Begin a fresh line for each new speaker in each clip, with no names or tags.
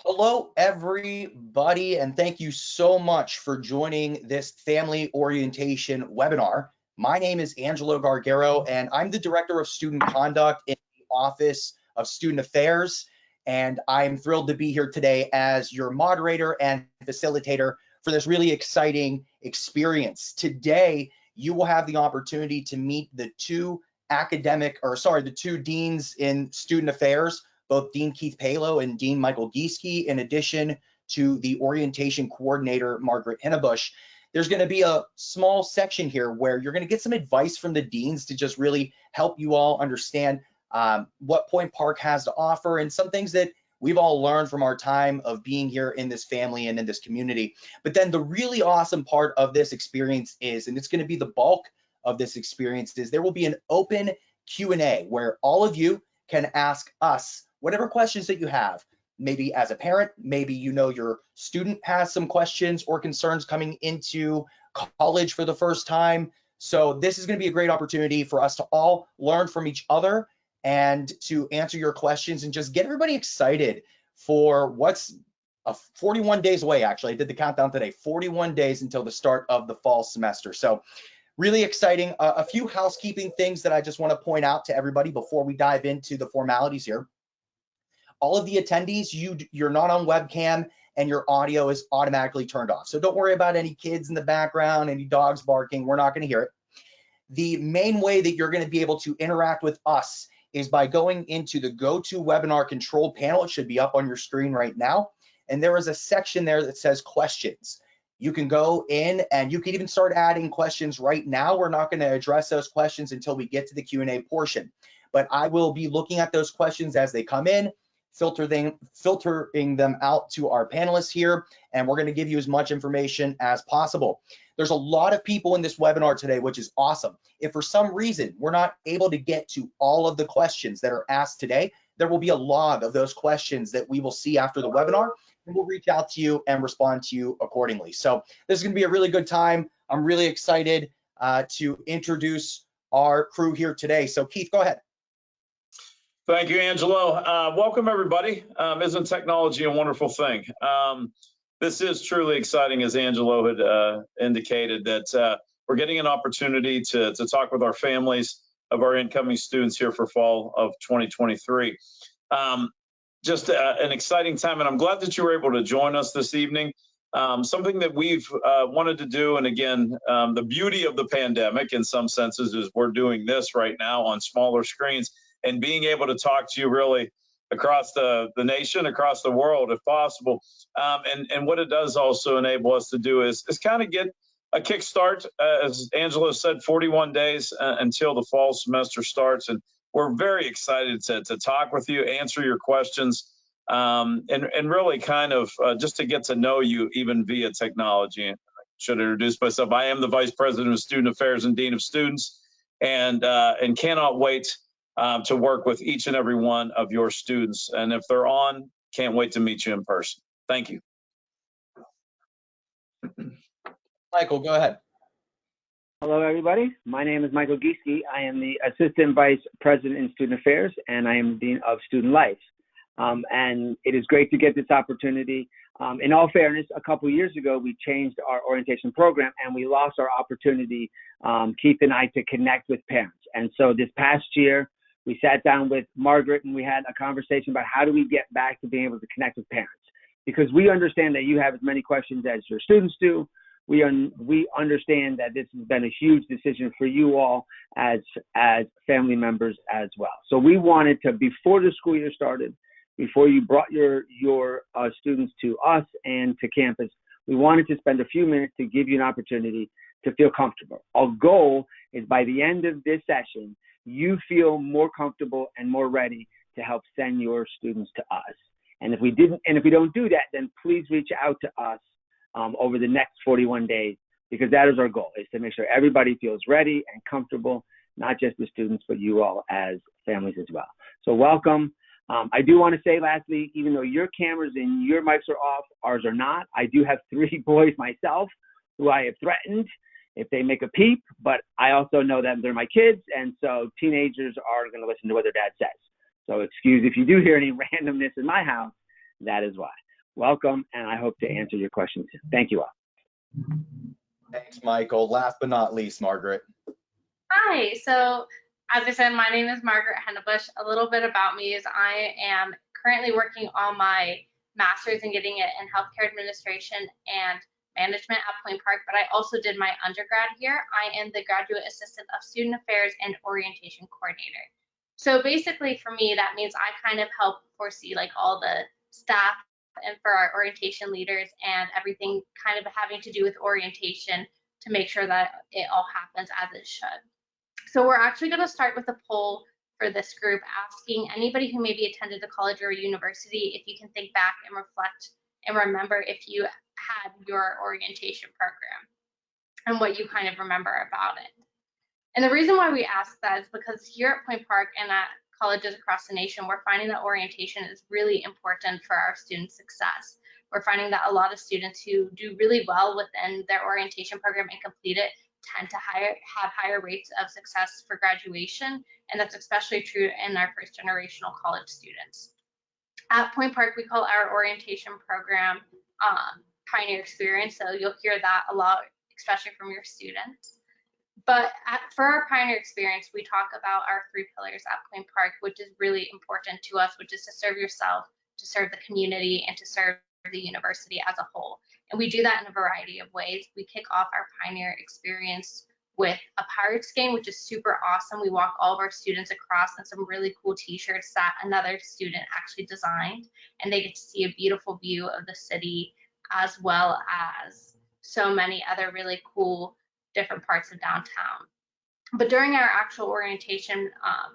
Hello, everybody, and thank you so much for joining this family orientation webinar. My name is Angelo Gargaro, and I'm the Director of Student Conduct in the Office of Student Affairs. And I'm thrilled to be here today as your moderator and facilitator for this really exciting experience. Today, you will have the opportunity to meet the two deans in student affairs, both Dean Keith Paylo and Dean Michael Gieseke, in addition to the orientation coordinator, Margaret Hinnebusch. There's going to be a small section here where you're going to get some advice from the deans to just really help you all understand what Point Park has to offer and some things that we've all learned from our time of being here in this family and in this community. But then the really awesome part of this experience is, and it's going to be the bulk of this experience, is there will be an open Q&A where all of you can ask us whatever questions that you have. Maybe as a parent, maybe your student has some questions or concerns coming into college for the first time. So this is going to be a great opportunity for us to all learn from each other and to answer your questions and just get everybody excited for what's 41 days away. Actually, I did the countdown today, 41 days until the start of the fall semester. So really exciting. A few housekeeping things that I just want to point out to everybody before we dive into the formalities here. All of the attendees, you're not on webcam and your audio is automatically turned off. So don't worry about any kids in the background, any dogs barking. We're not going to hear it. The main way that you're going to be able to interact with us is by going into the GoToWebinar control panel. It should be up on your screen right now. And there is a section there that says questions. You can go in and you can even start adding questions right now. We're not going to address those questions until we get to the Q&A portion. But I will be looking at those questions as they come in, filtering them out to our panelists here, and we're going to give you as much information as possible. There's a lot of people in this webinar today, which is awesome. If for some reason we're not able to get to all of the questions that are asked today, there will be a log of those questions that we will see after the webinar, and we'll reach out to you and respond to you accordingly. So this is going to be a really good time. I'm really excited to introduce our crew here today. So Keith, go ahead.
Thank you, Angelo. Welcome, everybody. Isn't technology a wonderful thing? This is truly exciting, as Angelo had indicated, that we're getting an opportunity to talk with our families of our incoming students here for fall of 2023. Just an exciting time, and I'm glad that you were able to join us this evening. Something that we've wanted to do, and again, the beauty of the pandemic in some senses is we're doing this right now on smaller screens, and being able to talk to you really across the nation, across the world, if possible. And what it does also enable us to do is kind of get a kickstart, as Angelo said, 41 days until the fall semester starts. And we're very excited to talk with you, answer your questions, and really kind of just to get to know you even via technology. And I should introduce myself. I am the Vice President of Student Affairs and Dean of Students, and cannot wait to work with each and every one of your students. And if they're on, can't wait to meet you in person. Thank you.
Michael, go ahead.
Hello, everybody. My name is Michael Gieseke. I am the Assistant Vice President in Student Affairs, and I am Dean of Student Life. And it is great to get this opportunity. In all fairness, a couple of years ago, we changed our orientation program, and we lost our opportunity, Keith and I, to connect with parents. And so this past year, we sat down with Margaret and we had a conversation about how do we get back to being able to connect with parents, because we understand that you have as many questions as your students do. We understand that this has been a huge decision for you all as family members as well. So we wanted to, before the school year started, before you brought your students to us and to campus, we wanted to spend a few minutes to give you an opportunity to feel comfortable. Our goal is by the end of this session, you feel more comfortable and more ready to help send your students to us. And if we don't do that, then please reach out to us over the next 41 days, because that is our goal, is to make sure everybody feels ready and comfortable, not just the students, but you all as families as well. So welcome. I do want to say lastly, even though your cameras and your mics are off, ours are not. I do have 3 boys myself who I have threatened if they make a peep, but I also know that they're my kids, and so teenagers are going to listen to what their dad says. So excuse if you do hear any randomness in my house, that is why. welcome, and I hope to answer your questions. Thank you all.
Thanks, Michael. Last but not least, Margaret.
Hi, so as I said, my name is Margaret Hinnebusch. A little bit about me is I am currently working on my master's and getting it in healthcare administration and management at Point Park, but I also did my undergrad here. I am the graduate assistant of student affairs and orientation coordinator. So basically for me, that means I kind of help foresee like all the staff and for our orientation leaders and everything kind of having to do with orientation to make sure that it all happens as it should. So we're actually going to start with a poll for this group, asking anybody who maybe attended a college or a university if you can think back and reflect and remember if you had your orientation program and what you kind of remember about it. And the reason why we ask that is because here at Point Park and at colleges across the nation, we're finding that orientation is really important for our students' success. We're finding that a lot of students who do really well within their orientation program and complete it tend to have higher rates of success for graduation, and that's especially true in our first generational college students. At Point Park, we call our orientation program Pioneer Experience, so you'll hear that a lot, especially from your students. But for our Pioneer Experience, we talk about our 3 pillars at Point Park, which is really important to us, which is to serve yourself, to serve the community, and to serve the university as a whole. And we do that in a variety of ways. We kick off our Pioneer Experience with a Pirates game, which is super awesome. We walk all of our students across in some really cool t-shirts that another student actually designed, and they get to see a beautiful view of the city as well as so many other really cool different parts of downtown. But during our actual orientation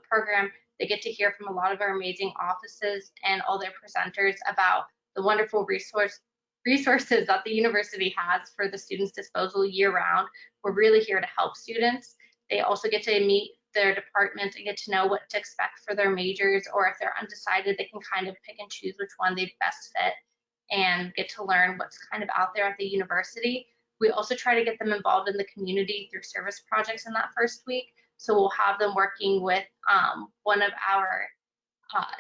program, they get to hear from a lot of our amazing offices and all their presenters about the wonderful resources that the university has for the students' disposal year-round. We're really here to help students. They also get to meet their department and get to know what to expect for their majors, or if they're undecided, they can kind of pick and choose which one they best fit and get to learn what's kind of out there at the university. We also try to get them involved in the community through service projects in that first week. So we'll have them working with one of our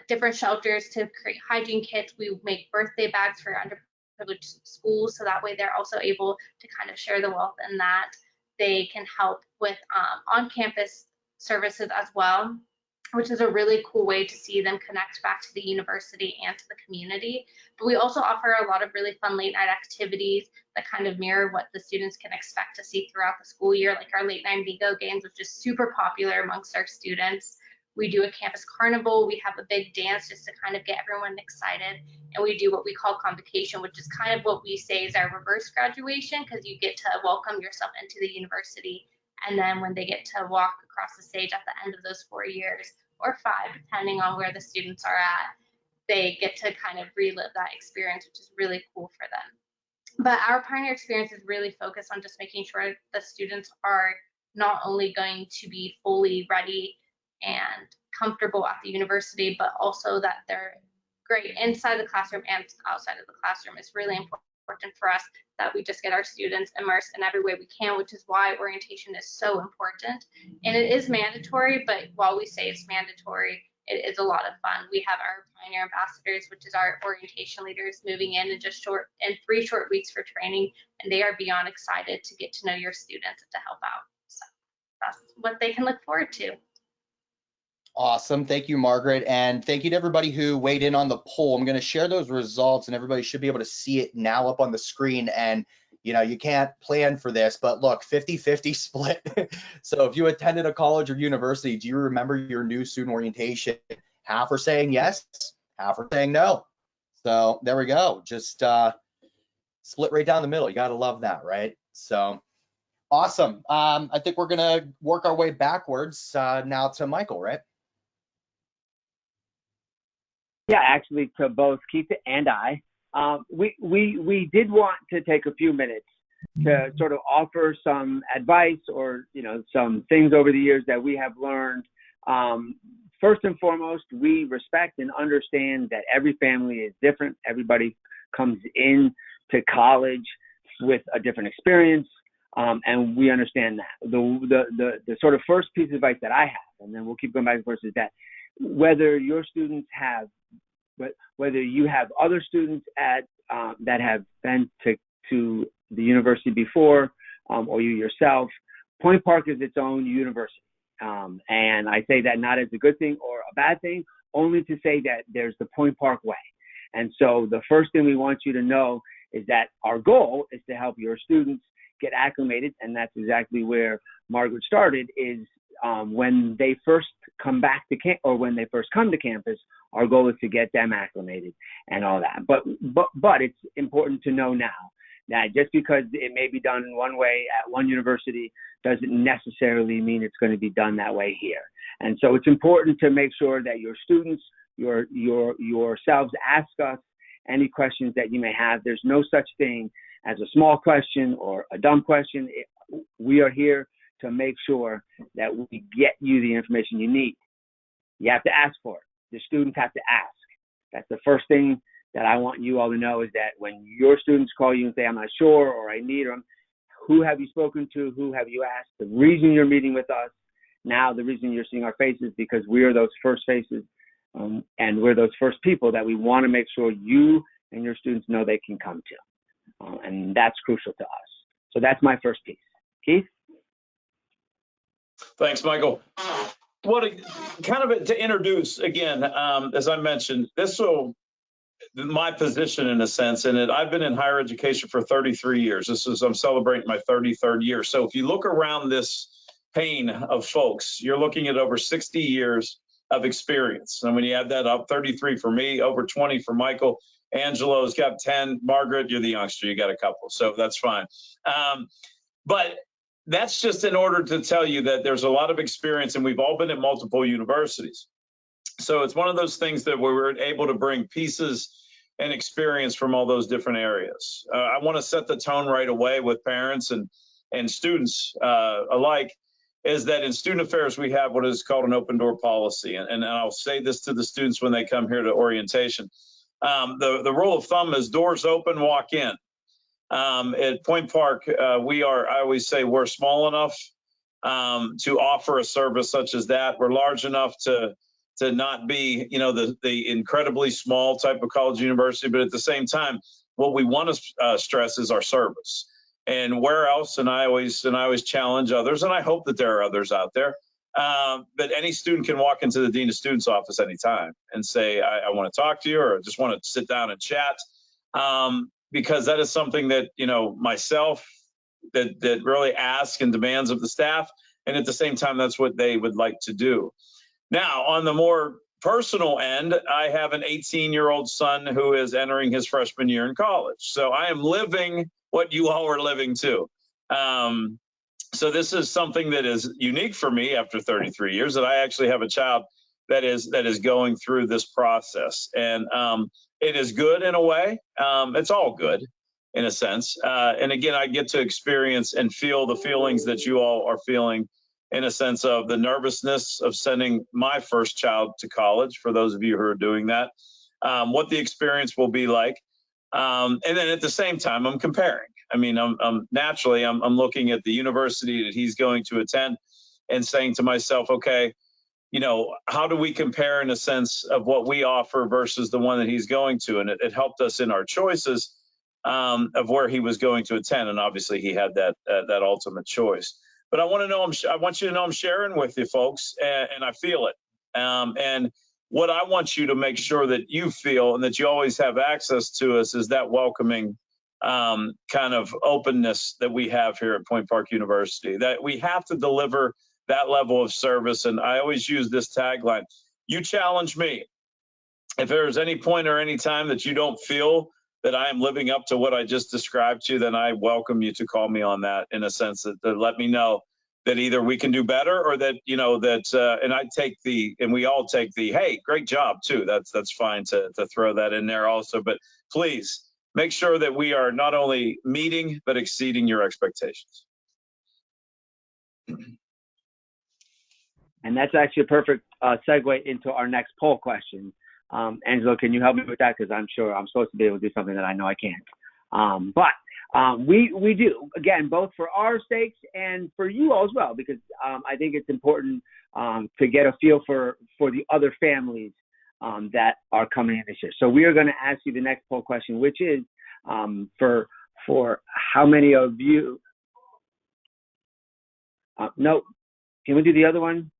different shelters to create hygiene kits. We make birthday bags for underprivileged schools, so that way they're also able to kind of share the wealth in that. They can help with on-campus services as well, which is a really cool way to see them connect back to the university and to the community. But we also offer a lot of really fun late night activities that kind of mirror what the students can expect to see throughout the school year, like our late night bingo games, which is super popular amongst our students. We do a campus carnival. We have a big dance just to kind of get everyone excited. And we do what we call convocation, which is kind of what we say is our reverse graduation, because you get to welcome yourself into the university. And then when they get to walk across the stage at the end of those 4 years, or 5, depending on where the students are at, they get to kind of relive that experience, which is really cool for them. But our Pioneer Experience is really focused on just making sure the students are not only going to be fully ready and comfortable at the university, but also that they're great inside the classroom and outside of the classroom. It's really important for us that we just get our students immersed in every way we can, which is why orientation is so important. And it is mandatory, but while we say it's mandatory, it is a lot of fun. We have our Pioneer Ambassadors, which is our orientation leaders, moving in 3 short weeks for training, and they are beyond excited to get to know your students and to help out. So that's what they can look forward to.
Awesome. Thank you, Margaret. And thank you to everybody who weighed in on the poll. I'm going to share those results and everybody should be able to see it now up on the screen. And, you know, you can't plan for this, but look, 50-50 split. So if you attended a college or university, do you remember your new student orientation? Half are saying yes, half are saying no. So there we go. Just split right down the middle. You got to love that, right? So awesome. I think we're going to work our way backwards now to Michael, right?
Yeah, actually, to both Keith and I, we did want to take a few minutes to sort of offer some advice or, you know, some things over the years that we have learned. First and foremost, we respect and understand that every family is different. Everybody comes in to college with a different experience, and we understand that. The sort of first piece of advice that I have, and then we'll keep going back and forth, is that whether your students have, whether you have other students at that have been to the university before, or you yourself, Point Park is its own university. And I say that not as a good thing or a bad thing, only to say that there's the Point Park way. And so the first thing we want you to know is that our goal is to help your students get acclimated, and that's exactly where Margaret started, is when they first come back to camp, or when they first come to campus, our goal is to get them acclimated and all that. But it's important to know now that just because it may be done in one way at one university doesn't necessarily mean it's going to be done that way here. And so it's important to make sure that your students, yourselves, ask us any questions that you may have. There's no such thing as a small question or a dumb question. We are here to make sure that we get you the information you need. You have to ask for it. The students have to ask. That's the first thing that I want you all to know, is that when your students call you and say, I'm not sure, or I need them, who have you spoken to? Who have you asked? The reason you're meeting with us now, the reason you're seeing our faces, because we are those first faces, and we're those first people that we want to make sure you and your students know they can come to. And that's crucial to us. So that's my first piece. Keith?
Thanks, Michael. To introduce again, as I mentioned, my position in a sense, and I've been in higher education for 33 years. I'm celebrating my 33rd year. So if you look around this pane of folks, you're looking at over 60 years of experience. And when you add that up, 33 for me, over 20 for Michael. Angelo's got 10. Margaret, you're the youngster, you got a couple, so that's fine. But that's just in order to tell you that there's a lot of experience, and we've all been at multiple universities. So it's one of those things that we were able to bring pieces and experience from all those different areas. I want to set the tone right away with parents and students alike, is that in student affairs, we have what is called an open door policy. And I'll say this to the students when they come here to orientation. The rule of thumb is doors open, walk in. At Point Park, I always say we're small enough to offer a service such as that. We're large enough to not be, the incredibly small type of college university, but at the same time, what we want to stress is our service. And where else? And I always challenge others, and I hope that there are others out there, that any student can walk into the dean of students office anytime and say, I want to talk to you, or just want to sit down and chat. Because that is something that, myself, that really asks and demands of the staff. And at the same time, that's what they would like to do. Now, on the more personal end, I have an 18-year-old son who is entering his freshman year in college. So I am living what you all are living too. So this is something that is unique for me after 33 years, that I actually have a child that is going through this process. And it is good in a way. It's all good in a sense. And again, I get to experience and feel the feelings that you all are feeling, in a sense of the nervousness of sending my first child to college, for those of you who are doing that, what the experience will be like. And then at the same time, I'm comparing. I mean, I'm naturally looking at the university that he's going to attend and saying to myself, okay, how do we compare in a sense of what we offer versus the one that he's going to? And it helped us in our choices of where he was going to attend. And obviously he had that ultimate choice. But I want you to know I'm sharing with you folks, and I feel it. And what I want you to make sure that you feel, and that you always have access to us, is that welcoming kind of openness that we have here at Point Park University, that we have to deliver that level of service. And I always use this tagline: you challenge me. If there's any point or any time that you don't feel that I am living up to what I just described to you, then I welcome you to call me on that, in a sense that let me know that either we can do better, or that, and we all take the, hey, great job too. That's fine to throw that in there also. But please make sure that we are not only meeting, but exceeding your expectations.
And that's actually a perfect segue into our next poll question. Angelo, can you help me with that? Because I'm sure I'm supposed to be able to do something that I know I can't. But we do, again, both for our sakes and for you all as well, because I think it's important to get a feel for the other families that are coming in this year. So we are going to ask you the next poll question, which is, For how many of you? No, can we do the other one?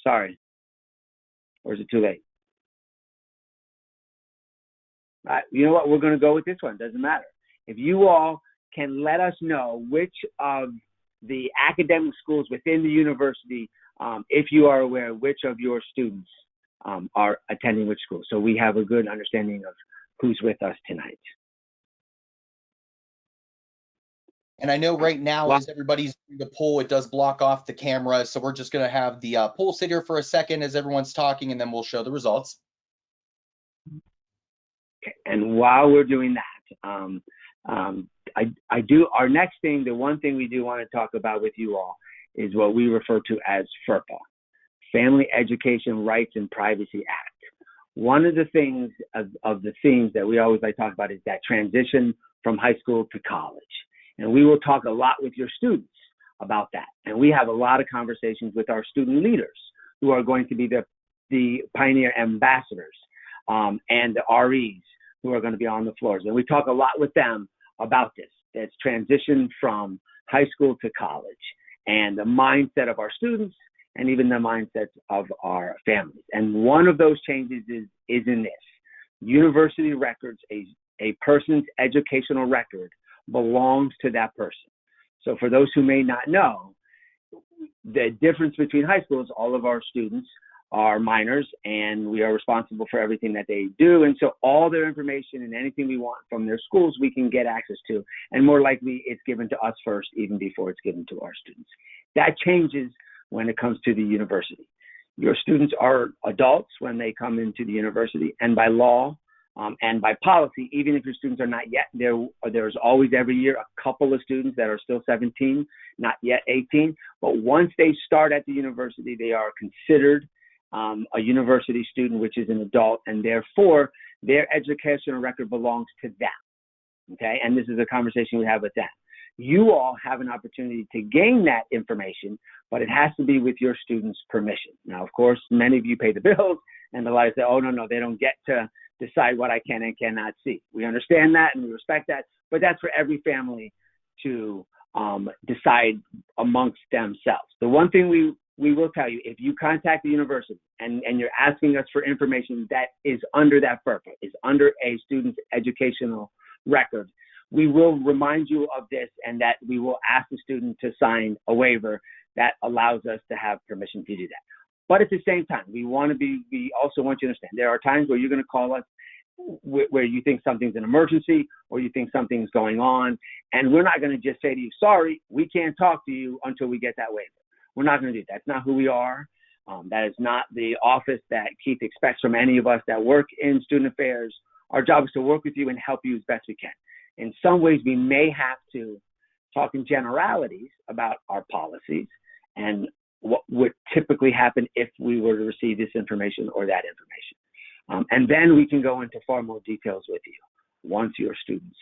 Sorry, or is it too late? You know what? We're going to go with this one. Doesn't matter. If you all can let us know which of the academic schools within the university, if you are aware, which of your students are attending which school, so we have a good understanding of who's with us tonight.
And I know right now, as everybody's doing the poll, it does block off the camera. So we're just going to have the poll sit here for a second as everyone's talking, and then we'll show the results.
Okay. And while we're doing that, our next thing, the one thing we do want to talk about with you all is what we refer to as FERPA, Family Education Rights and Privacy Act. One of the things of the themes that we always like to talk about is that transition from high school to college. And we will talk a lot with your students about that. And we have a lot of conversations with our student leaders who are going to be the pioneer ambassadors and the REs who are going to be on the floors. And we talk a lot with them about this transition from high school to college and the mindset of our students and even the mindsets of our families. And one of those changes is in this. University records, a person's educational record belongs to that person. So for those who may not know, the difference between high schools, all of our students are minors and we are responsible for everything that they do. And so all their information and anything we want from their schools, we can get access to. And more likely it's given to us first, even before it's given to our students. That changes when it comes to the university. Your students are adults when they come into the university, and by law, and by policy, even if your students are not yet there, there's always every year a couple of students that are still 17, not yet 18. But once they start at the university, they are considered a university student, which is an adult, and therefore their educational record belongs to them. Okay, and this is a conversation we have with them. You all have an opportunity to gain that information, but it has to be with your students' permission. Now, of course, many of you pay the bills, and the lawyers say, oh, no, they don't get to decide what I can and cannot see. We understand that and we respect that, but that's for every family to decide amongst themselves. The one thing we will tell you, if you contact the university and you're asking us for information that is under that FERPA, is under a student's educational record, we will remind you of this and that we will ask the student to sign a waiver that allows us to have permission to do that. But at the same time, we also want you to understand there are times where you're going to call us where you think something's an emergency or you think something's going on, and we're not going to just say to you, sorry, we can't talk to you until we get that waiver. We're not going to do that. That's not who we are. That is not the office that Keith expects from any of us that work in student affairs. Our job is to work with you and help you as best we can. In some ways, we may have to talk in generalities about our policies and what would typically happen if we were to receive this information or that information. And then we can go into far more details with you once your students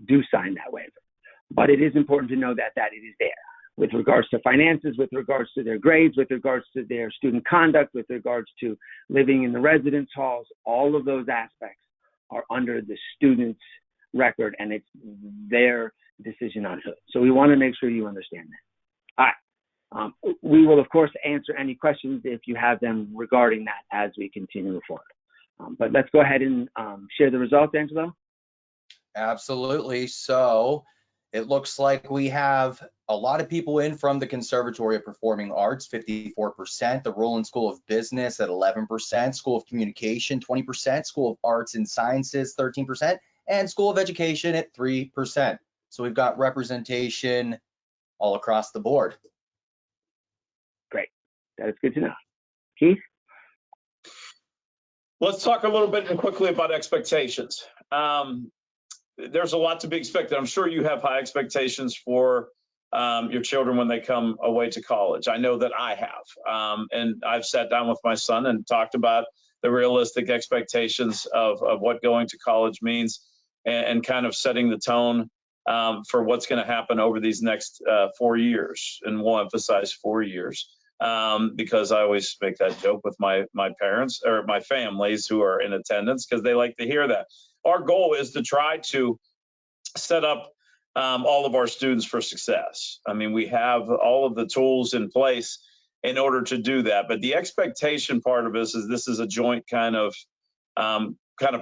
do sign that waiver. But it is important to know that it is there with regards to finances, with regards to their grades, with regards to their student conduct, with regards to living in the residence halls. All of those aspects are under the student's record, and it's their decision on it. So we want to make sure you understand that. All right. We will, of course, answer any questions if you have them regarding that as we continue forward. But let's go ahead and share the results, Angelo.
Absolutely. So it looks like we have a lot of people in from the Conservatory of Performing Arts, 54%, the Roland School of Business at 11%, School of Communication, 20%, School of Arts and Sciences, 13%, and School of Education at 3%. So we've got representation all across the board.
Great. That is good to know. Keith?
Let's talk a little bit and quickly about expectations. There's a lot to be expected. I'm sure you have high expectations for your children when they come away to college. I know that I have. And I've sat down with my son and talked about the realistic expectations of what going to college means and kind of setting the tone for what's going to happen over these next 4 years. And we'll emphasize 4 years. Because I always make that joke with my parents or my families who are in attendance because they like to hear that. Our goal is to try to set up all of our students for success. I mean, we have all of the tools in place in order to do that. But the expectation part of this is a joint kind of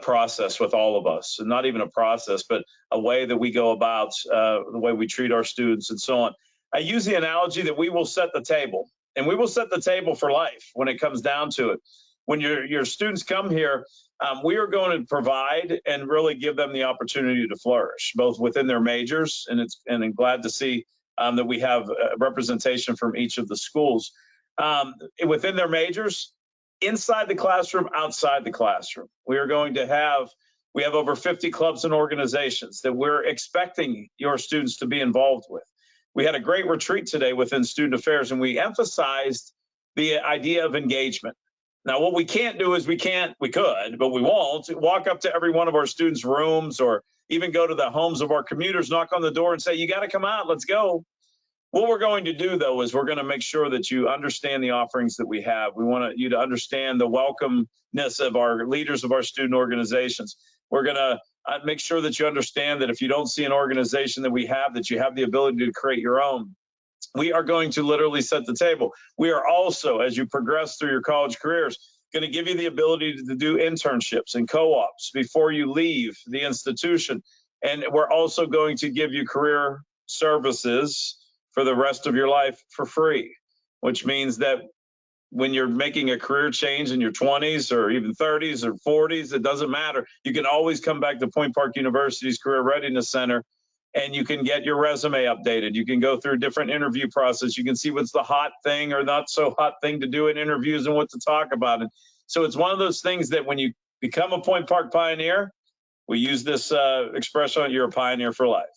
process with all of us. And not even a process, but a way that we go about the way we treat our students and so on. I use the analogy that we will set the table, and we will set the table for life when it comes down to it. When your students come here, we are going to provide and really give them the opportunity to flourish, both within their majors, and I'm glad to see that we have representation from each of the schools. Within their majors, inside the classroom, outside the classroom. We have over 50 clubs and organizations that we're expecting your students to be involved with. We had a great retreat today within Student Affairs, and we emphasized the idea of engagement. Now, what we can't do is we could, but we won't, walk up to every one of our students' rooms or even go to the homes of our commuters, knock on the door and say, you got to come out, let's go. What we're going to do, though, is we're going to make sure that you understand the offerings that we have. We want you to understand the welcomeness of our leaders of our student organizations. We're going to make sure that you understand that if you don't see an organization that we have, that you have the ability to create your own. We are going to literally set the table. We are also, as you progress through your college careers, going to give you the ability to do internships and co-ops before you leave the institution. And we're also going to give you career services for the rest of your life for free, which means that when you're making a career change in your 20s or even 30s or 40s, it doesn't matter. You can always come back to Point Park University's Career Readiness Center, and you can get your resume updated. You can go through a different interview process. You can see what's the hot thing or not so hot thing to do in interviews and what to talk about. And so it's one of those things that when you become a Point Park pioneer, we use this expression, you're a pioneer for life.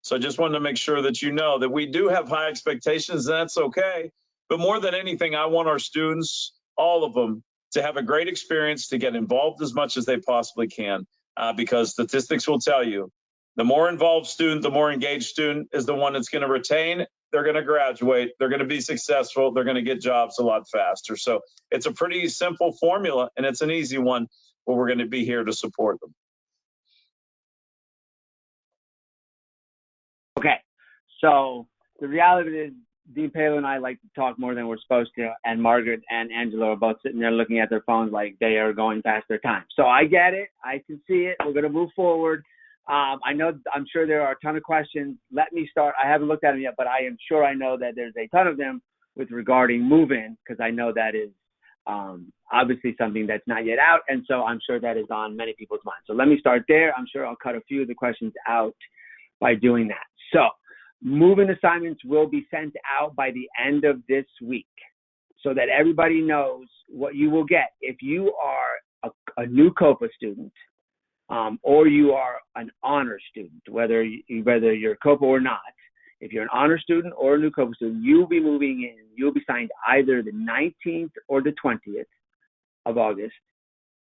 So I just wanted to make sure that you know that we do have high expectations, and that's okay. But more than anything, I want our students, all of them, to have a great experience, to get involved as much as they possibly can, because statistics will tell you the more involved student, the more engaged student is the one that's going to retain. They're going to graduate. They're going to be successful. They're going to get jobs a lot faster. So it's a pretty simple formula, and it's an easy one, but we're going to be here to support them.
Okay, so the reality is Dean Paylo and I like to talk more than we're supposed to, and Margaret and Angelo are both sitting there looking at their phones like they are going past their time. So I get it. I can see it. We're going to move forward. I'm sure there are a ton of questions. Let me start. I haven't looked at them yet, but I am sure I know that there's a ton of them with regarding move-in, because I know that is obviously something that's not yet out, and so I'm sure that is on many people's minds. So let me start there. I'm sure I'll cut a few of the questions out by doing that. So move-in assignments will be sent out by the end of this week so that everybody knows what you will get. If you are a new COPA student, or you are an honor student, whether you're COPA or not, if you're an honor student or a new COPA student, you'll be moving in. You'll be signed either the 19th or the 20th of August,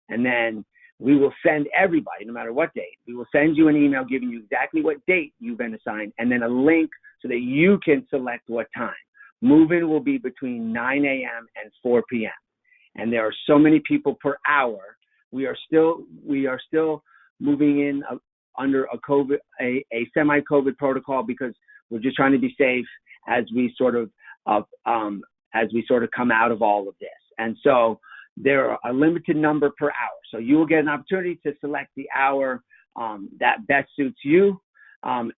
and then we will send everybody, no matter what date, we will send you an email giving you exactly what date you've been assigned, and then a link so that you can select what time. Move-in will be between 9 a.m. and 4 p.m. And there are so many people per hour. We are still moving in under a semi-COVID protocol, because we're just trying to be safe as we sort of come out of all of this. And so there are a limited number per hour. So you will get an opportunity to select the hour that best suits you. And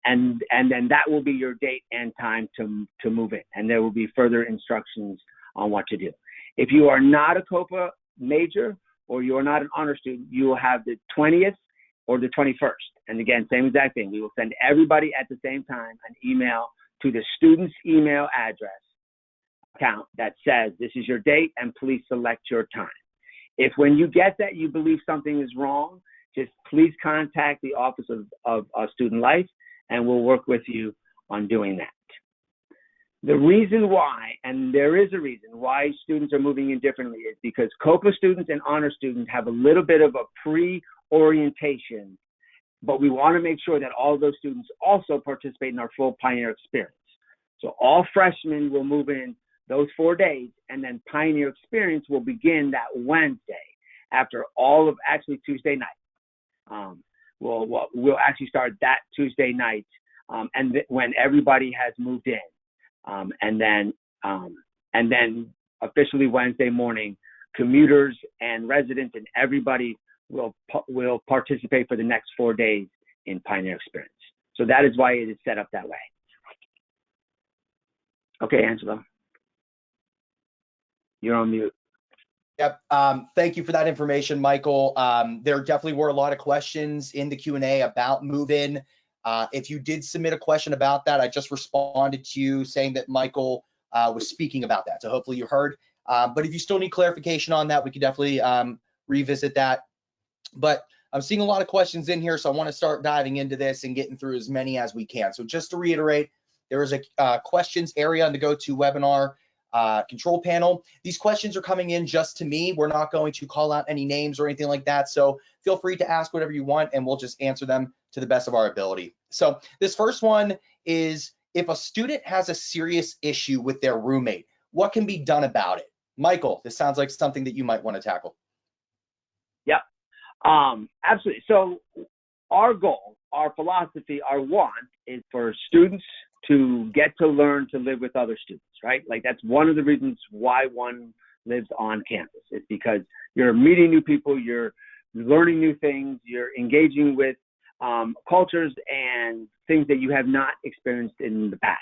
then that will be your date and time to move in. And there will be further instructions on what to do. If you are not a COPA major or you are not an honor student, you will have the 20th or the 21st. And again, same exact thing. We will send everybody at the same time an email to the student's email address account that says, this is your date and please select your time. If when you get that you believe something is wrong, just please contact the Office of Student Life and we'll work with you on doing that. The reason why, and there is a reason why students are moving in differently, is because COPA students and honor students have a little bit of a pre-orientation, but we want to make sure that all of those students also participate in our full Pioneer experience. So all freshmen will move in those 4 days, and then Pioneer experience will begin that Wednesday after actually Tuesday night. we'll actually start that Tuesday night, when everybody has moved in, and then officially Wednesday morning, commuters and residents and everybody will participate for the next 4 days in Pioneer Experience. So that is why it is set up that way. Okay, Angelo, you're on mute.
Yep. Thank you for that information, Michael. There definitely were a lot of questions in the Q&A about move-in. If you did submit a question about that, I just responded to you saying that Michael was speaking about that. So hopefully you heard. But if you still need clarification on that, we could definitely revisit that. But I'm seeing a lot of questions in here, so I want to start diving into this and getting through as many as we can. So just to reiterate, there is a questions area on the GoToWebinar control panel. These questions are coming in just to me. We're not going to call out any names or anything like that. So feel free to ask whatever you want and we'll just answer them to the best of our ability. So this first one is, if a student has a serious issue with their roommate, what can be done about it? Michael, this sounds like something that you might want to tackle.
Yeah, absolutely. So our goal, our philosophy, our want is for students to get to learn to live with other students, right? Like that's one of the reasons why one lives on campus. It's because you're meeting new people, you're learning new things, you're engaging with cultures and things that you have not experienced in the past.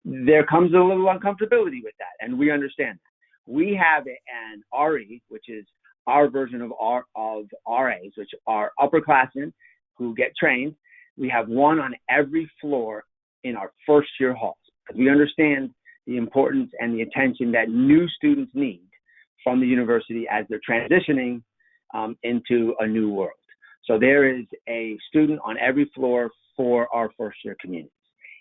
There comes a little uncomfortability with that, and we understand that. We have an RE, which is our version of RAs, which are upperclassmen who get trained. We have one on every floor in our first year halls, because we understand the importance and the attention that new students need from the university as they're transitioning into a new world. So there is a student on every floor for our first year communities.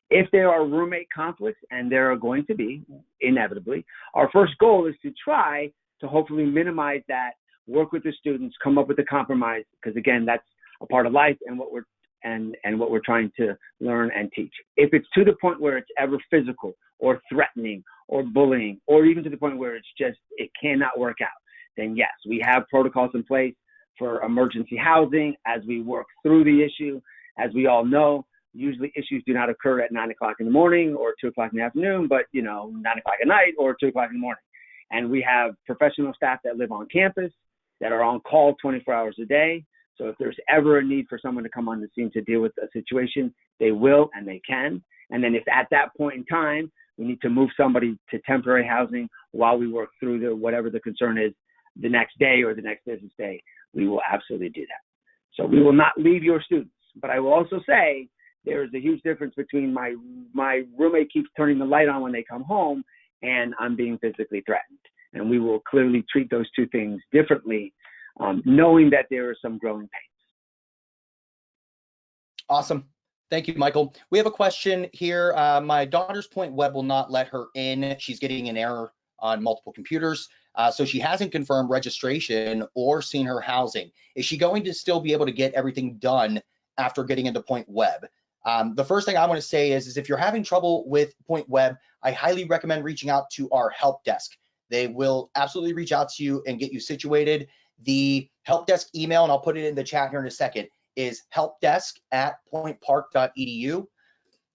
If there are roommate conflicts, and there are going to be inevitably, our first goal is to try to hopefully minimize that, work with the students, come up with a compromise, because again, that's a part of life and what we're trying to learn and teach. If it's to the point where it's ever physical or threatening or bullying, or even to the point where it's just, it cannot work out, then yes, we have protocols in place for emergency housing as we work through the issue. As we all know, usually issues do not occur at 9 o'clock in the morning or 2 o'clock in the afternoon, but 9 o'clock at night or 2 o'clock in the morning. And we have professional staff that live on campus that are on call 24 hours a day. So if there's ever a need for someone to come on the scene to deal with a situation, they will and they can. And then if at that point in time, we need to move somebody to temporary housing while we work through whatever the concern is the next day or the next business day, we will absolutely do that. So we will not leave your students. But I will also say there is a huge difference between my roommate keeps turning the light on when they come home and I'm being physically threatened. And we will clearly treat those two things differently, knowing that there are some growing pains.
Awesome. Thank you, Michael. We have a question here. My daughter's Point Web will not let her in. She's getting an error on multiple computers. So she hasn't confirmed registration or seen her housing. Is she going to still be able to get everything done after getting into Point Web? The first thing I want to say is if you're having trouble with Point Web, I highly recommend reaching out to our help desk. They will absolutely reach out to you and get you situated. The help desk email, and I'll put it in the chat here in a second, is helpdesk@pointpark.edu.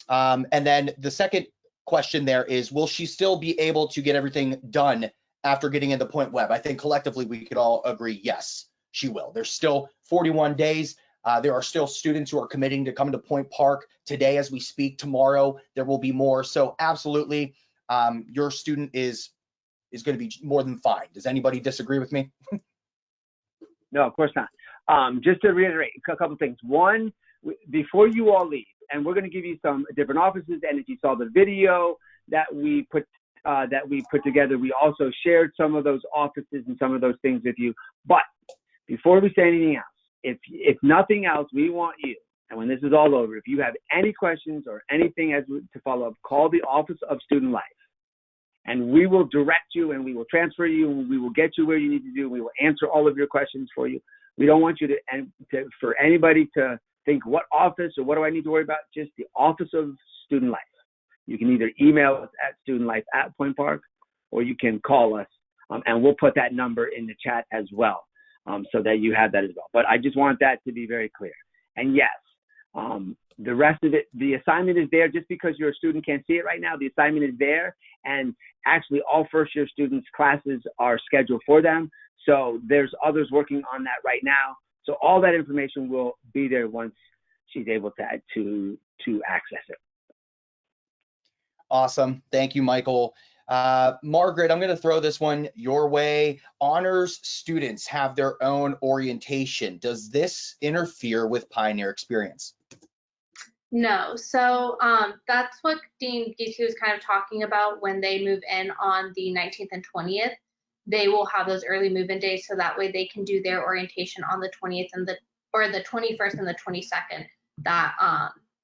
And then the second question there is, will she still be able to get everything done after getting into Point Web? I think collectively we could all agree, yes, she will. There's still 41 days. There are still students who are committing to come to Point Park today as we speak. Tomorrow there will be more. So absolutely, your student is going to be more than fine. Does anybody disagree with me?
No, of course not. Just to reiterate a couple things. One, before you all leave, and we're going to give you some different offices, and if you saw the video that we put together, we also shared some of those offices and some of those things with you. But before we say anything else, if nothing else, we want you, and when this is all over, if you have any questions or anything to follow up, call the Office of Student Life. And we will direct you and we will transfer you and we will get you where you need to do. We will answer all of your questions for you. We don't want you for anybody to think what office or what do I need to worry about, just the Office of Student Life. You can either email us at studentlife@Point Park or you can call us and we'll put that number in the chat as well so that you have that as well. But I just want that to be very clear. And yes, the rest of it, the assignment is there. Just because your student can't see it right now, the assignment is there. And actually all first-year students' classes are scheduled for them. So there's others working on that right now. So all that information will be there once she's able to access it.
Awesome. Thank you, Michael. Margaret, I'm going to throw this one your way. Honors students have their own orientation. Does this interfere with Pioneer experience?
No, so that's what Dean Gieseke was kind of talking about when they move in on the 19th and 20th. They will have those early move-in days, so that way they can do their orientation on the 20th and the 21st and the 22nd, that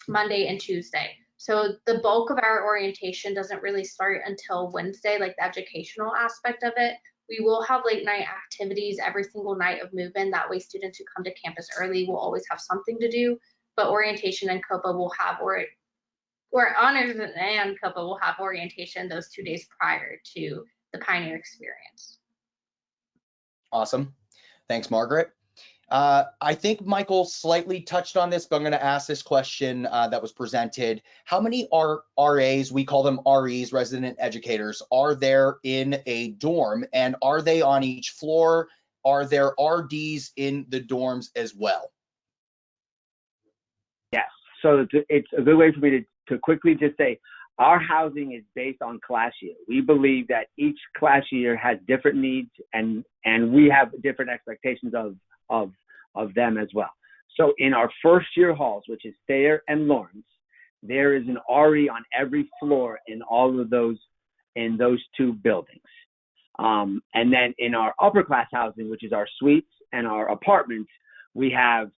Monday and Tuesday. So the bulk of our orientation doesn't really start until Wednesday, like the educational aspect of it. We will have late night activities every single night of move-in. That way students who come to campus early will always have something to do. But orientation and COPA will have, or honors and COPA will have orientation those 2 days prior to the Pioneer experience.
Awesome. Thanks, Margaret. I think Michael slightly touched on this, but I'm going to ask this question that was presented. How many RAs, we call them REs, resident educators, are there in a dorm, and are they on each floor? Are there RDs in the dorms as well?
Yes. So it's a good way for me to quickly just say, our housing is based on class year. We believe that each class year has different needs, and we have different expectations of them as well. So in our first year halls, which is Thayer and Lawrence, there is an RE on every floor in all of those, in those two buildings. And then in our upper class housing, which is our suites and our apartments, we have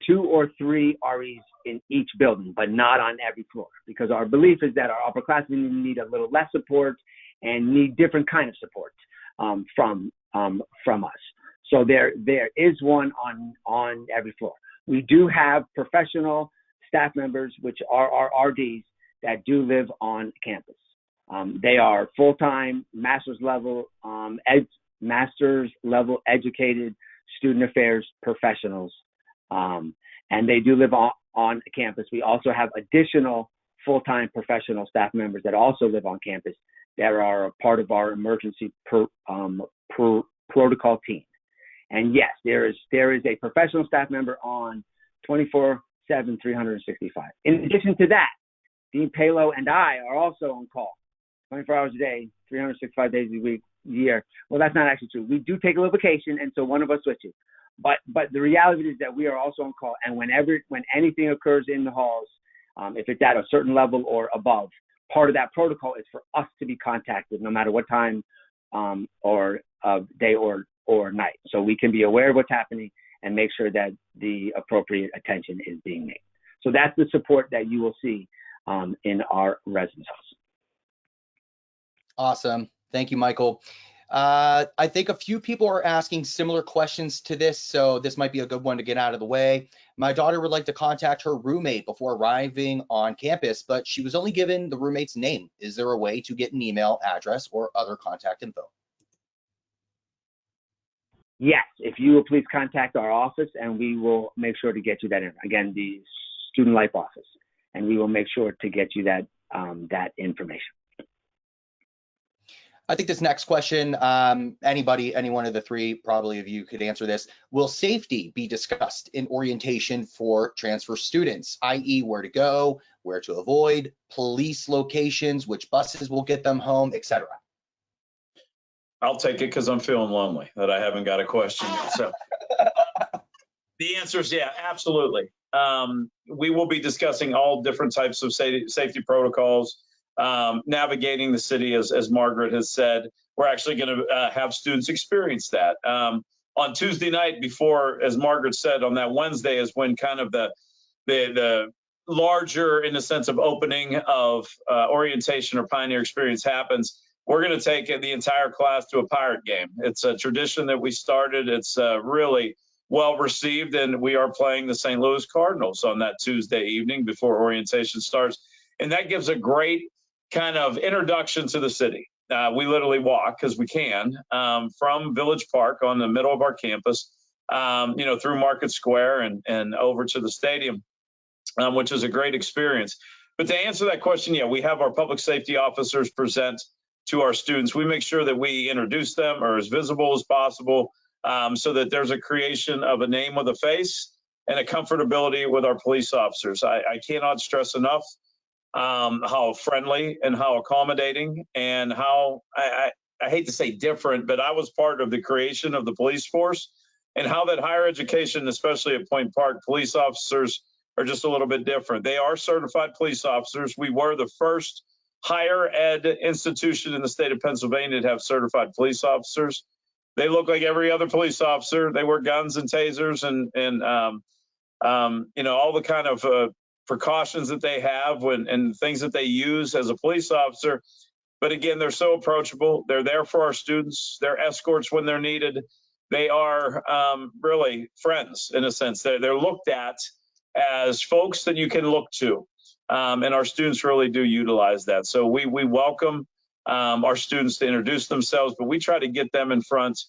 2 or 3 REs in each building, but not on every floor, because our belief is that our upperclassmen need a little less support and need different kind of support from us. So there is one on every floor. We do have professional staff members, which are our RDs, that do live on campus. They are full-time master's level educated student affairs professionals. And they do live on campus. We also have additional full-time professional staff members that also live on campus that are a part of our emergency protocol team. And yes, there is a professional staff member on 24/7, 365. In addition to that, Dean Paylo and I are also on call 24 hours a day, 365 days a year. Well, that's not actually true. We do take a little vacation, and so one of us switches. But the reality is that we are also on call, and when anything occurs in the halls, if it's at a certain level or above, part of that protocol is for us to be contacted no matter what time or day or night, so we can be aware of what's happening and make sure that the appropriate attention is being made. So that's the support that you will see in our residence halls.
Awesome. Thank you, Michael. I think a few people are asking similar questions to this, so this might be a good one to get out of the way. My daughter would like to contact her roommate before arriving on campus, but she was only given the roommate's name. Is there a way to get an email address or other contact info?
Yes, if you will please contact our office, and we will make sure to get you that in. Again, the Student Life office, and we will make sure to get you that information.
I think this next question, any one of the three, probably of you could answer this. Will safety be discussed in orientation for transfer students, i.e. where to go, where to avoid, police locations, which buses will get them home, etc.?
I'll take it because I'm feeling lonely that I haven't got a question yet. So the answer is yeah, absolutely. We will be discussing all different types of safety protocols, navigating the city, as Margaret has said. We're actually going to have students experience that. On Tuesday night before, as Margaret said, on that Wednesday is when kind of the larger, in the sense of opening of orientation or Pioneer experience happens. We're going to take the entire class to a Pirate game. It's a tradition that we started. It's really well received, and we are playing the St. Louis Cardinals on that Tuesday evening before orientation starts. And that gives a great kind of introduction to the city. We literally walk, because we can, from Village Park on the middle of our campus through Market Square and over to the stadium, which is a great experience. But to answer that question, yeah, we have our public safety officers present to our students. We make sure that we introduce them or as visible as possible, so that there's a creation of a name with a face and a comfortability with our police officers. I cannot stress enough how friendly and how accommodating and how, I hate to say different, but I was part of the creation of the police force, and how that higher education, especially at Point Park, police officers are just a little bit different. They are certified police officers. We were the first higher ed institution in the state of Pennsylvania to have certified police officers. They look like every other police officer. They wear guns and tasers and all the kind of precautions that they have and things that they use as a police officer. But again, they're so approachable. They're there for our students. They're escorts when they're needed. They are really friends in a sense. They're looked at as folks that you can look to. And our students really do utilize that. So we welcome our students to introduce themselves, but we try to get them in front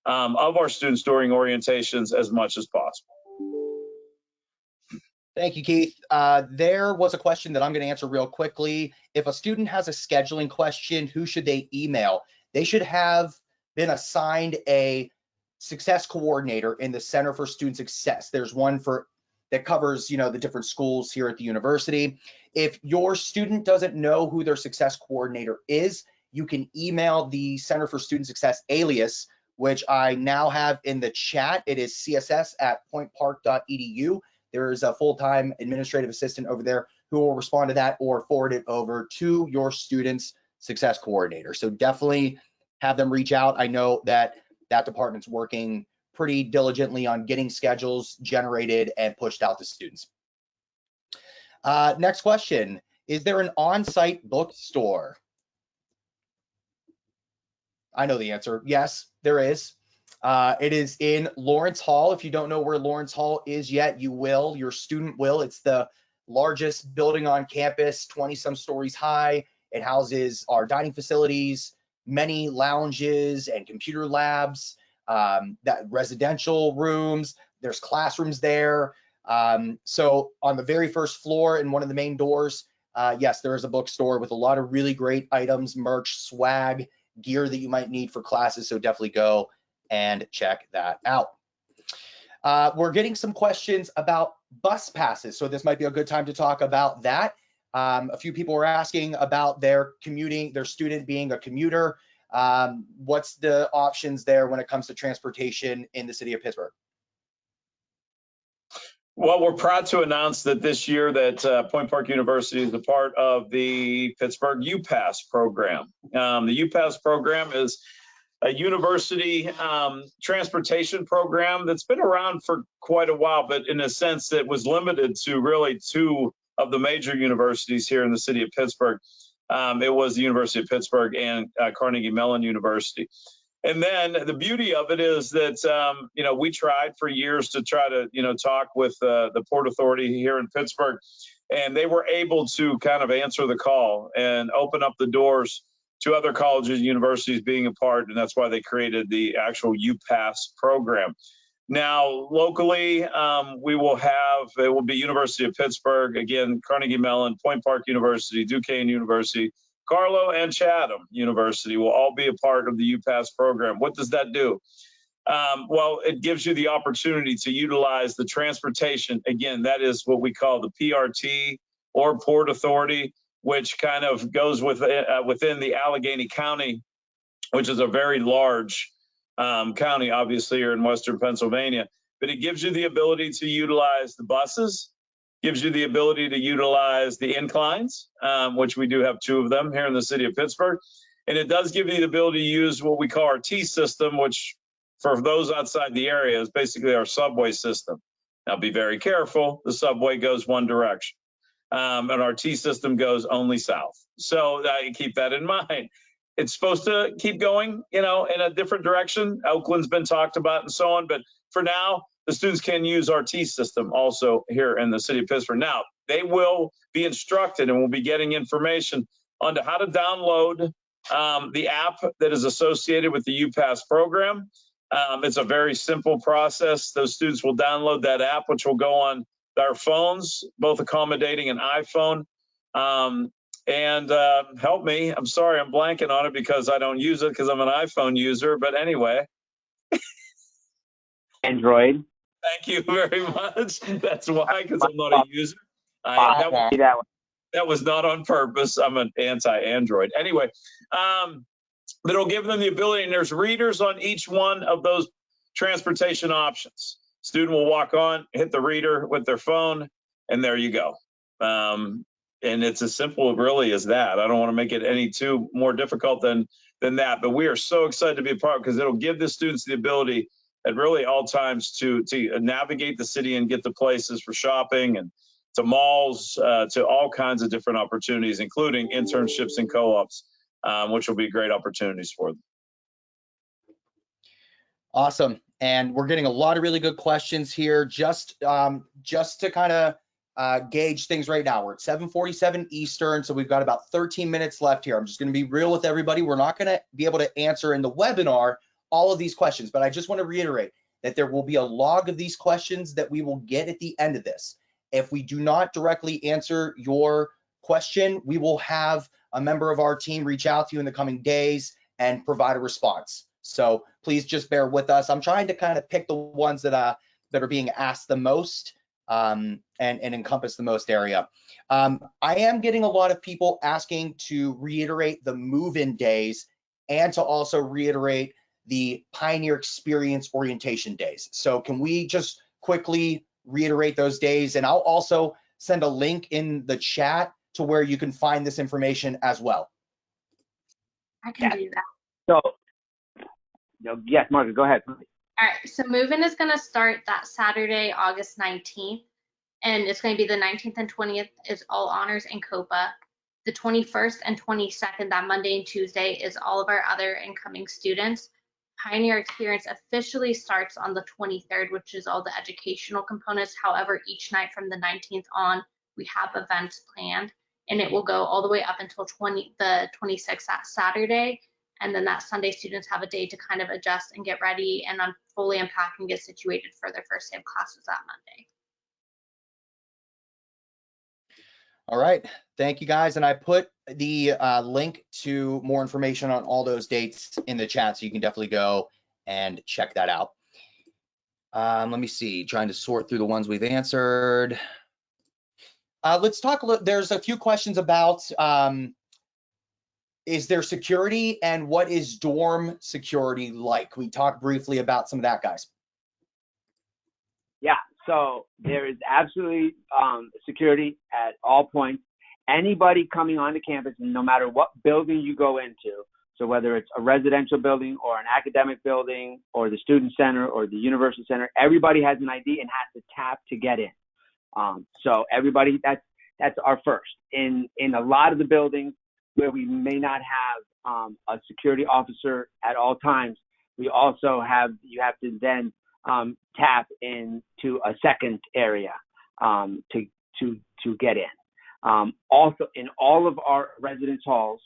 of our students during orientations as much as possible.
Thank you, Keith. There was a question that I'm going to answer real quickly. If a student has a scheduling question, who should they email? They should have been assigned a success coordinator in the Center for Student Success. There's one that covers, the different schools here at the university. If your student doesn't know who their success coordinator is, you can email the Center for Student Success alias, which I now have in the chat. It is css@pointpark.edu. There is a full-time administrative assistant over there who will respond to that or forward it over to your student's success coordinator. So definitely have them reach out. I know that department's working pretty diligently on getting schedules generated and pushed out to students. Next question, is there an on-site bookstore? I know the answer. Yes, there is. It is in Lawrence Hall. If you don't know where Lawrence Hall is yet, you will. Your student will. It's the largest building on campus, 20-some stories high. It houses our dining facilities, many lounges and computer labs, that residential rooms. There's classrooms there. So on the very first floor in one of the main doors, yes, there is a bookstore with a lot of really great items, merch, swag, gear that you might need for classes. So definitely go and check that out. We're getting some questions about bus passes, so this might be a good time to talk about that. A few people were asking about their student being a commuter. What's the options there when it comes to transportation in the city of Pittsburgh?
Well, we're proud to announce that this year that Point Park University is a part of the Pittsburgh UPass program. The UPass program is a university transportation program that's been around for quite a while, but in a sense that was limited to really two of the major universities here in the city of Pittsburgh. It was the University of Pittsburgh and Carnegie Mellon University. And then the beauty of it is that, we tried for years to try to, talk with the Port Authority here in Pittsburgh, and they were able to kind of answer the call and open up the doors to other colleges and universities being a part, and that's why they created the actual UPass program. Now, locally, it will be University of Pittsburgh, again, Carnegie Mellon, Point Park University, Duquesne University, Carlow, and Chatham University will all be a part of the UPass program. What does that do? Well, it gives you the opportunity to utilize the transportation. Again, that is what we call the PRT or Port Authority, which kind of goes within the Allegheny County, which is a very large county, obviously, here in Western Pennsylvania. But it gives you the ability to utilize the buses, gives you the ability to utilize the inclines, which we do have two of them here in the city of Pittsburgh. And it does give you the ability to use what we call our T system, which for those outside the area is basically our subway system. Now be very careful, the subway goes one direction. And our T system goes only south. So keep that in mind. It's supposed to keep going, in a different direction. Oakland's been talked about and so on. But for now, the students can use our T system also here in the city of Pittsburgh. Now, they will be instructed and will be getting information on how to download the app that is associated with the UPass program. It's a very simple process. Those students will download that app, which will go on their phones, both accommodating an iPhone. Help me, I'm sorry, I'm blanking on it because I don't use it because I'm an iPhone user. But anyway.
Android.
Thank you very much. That's why, because I'm not a user. That was not on purpose. I'm an anti-Android. Anyway, that'll give them the ability, and there's readers on each one of those transportation options. Student will walk on, hit the reader with their phone, and there you go. And it's as simple really as that. I don't want to make it any too more difficult than that, but we are so excited to be a part because it'll give the students the ability at really all times to navigate the city and get to places for shopping and to malls, to all kinds of different opportunities, including internships and co-ops, which will be great opportunities for them.
Awesome. And we're getting a lot of really good questions here. Just to kind of gauge things right now, we're at 7:47 Eastern, so we've got about 13 minutes left here. I'm just going to be real with everybody. We're not going to be able to answer in the webinar all of these questions, but I just want to reiterate that there will be a log of these questions that we will get at the end of this. If we do not directly answer your question, we will have a member of our team reach out to you in the coming days and provide a response. So please just bear with us. I'm trying to kind of pick the ones that are being asked the most and encompass the most area. I am getting a lot of people asking to reiterate the move-in days and to also reiterate the Pioneer Experience orientation days. So can we just quickly reiterate those days? And I'll also send a link in the chat to where you can find this information as well.
I can do that.
So, yes, Margaret, go ahead.
All right, so move-in is going to start that Saturday, August 19th, and it's going to be the 19th and 20th is all honors and COPA. The 21st and 22nd, that Monday and Tuesday, is all of our other incoming students. Pioneer Experience officially starts on the 23rd, which is all the educational components. However, each night from the 19th on, we have events planned, and it will go all the way up until the 26th, that Saturday. And then that Sunday, students have a day to kind of adjust and get ready and fully unpack and get situated for their first day of classes that Monday.
All right, thank you guys. And I put the link to more information on all those dates in the chat, so you can definitely go and check that out. Let me see, trying to sort through the ones we've answered. Let's talk a little, there's a few questions about is there security and what is dorm security like? We talked briefly about some of that, guys.
Yeah, so there is absolutely security at all points. Anybody coming onto campus, no matter what building you go into, so whether it's a residential building or an academic building or the student center or the university center, everybody has an ID and has to tap to get in. So everybody, that's our first. In a lot of the buildings where we may not have a security officer at all times, we also have, you have to then tap into a second area to get in. Also, in all of our residence halls,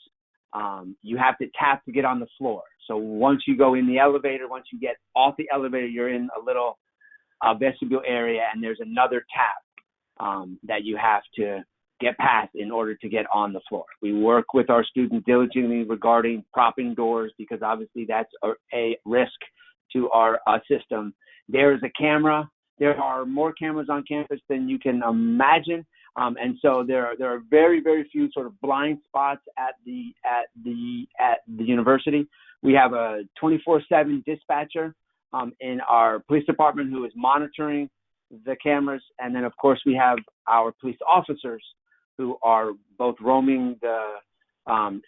you have to tap to get on the floor. So once you go in the elevator, once you get off the elevator, you're in a little vestibule area, and there's another tap that you have to get past in order to get on the floor. We work with our students diligently regarding propping doors, because obviously that's a risk to our system. There is a camera. There are more cameras on campus than you can imagine, and so there are very, very few sort of blind spots at the university. We have a 24/7 dispatcher in our police department who is monitoring the cameras, and then of course we have our police officers who are both roaming the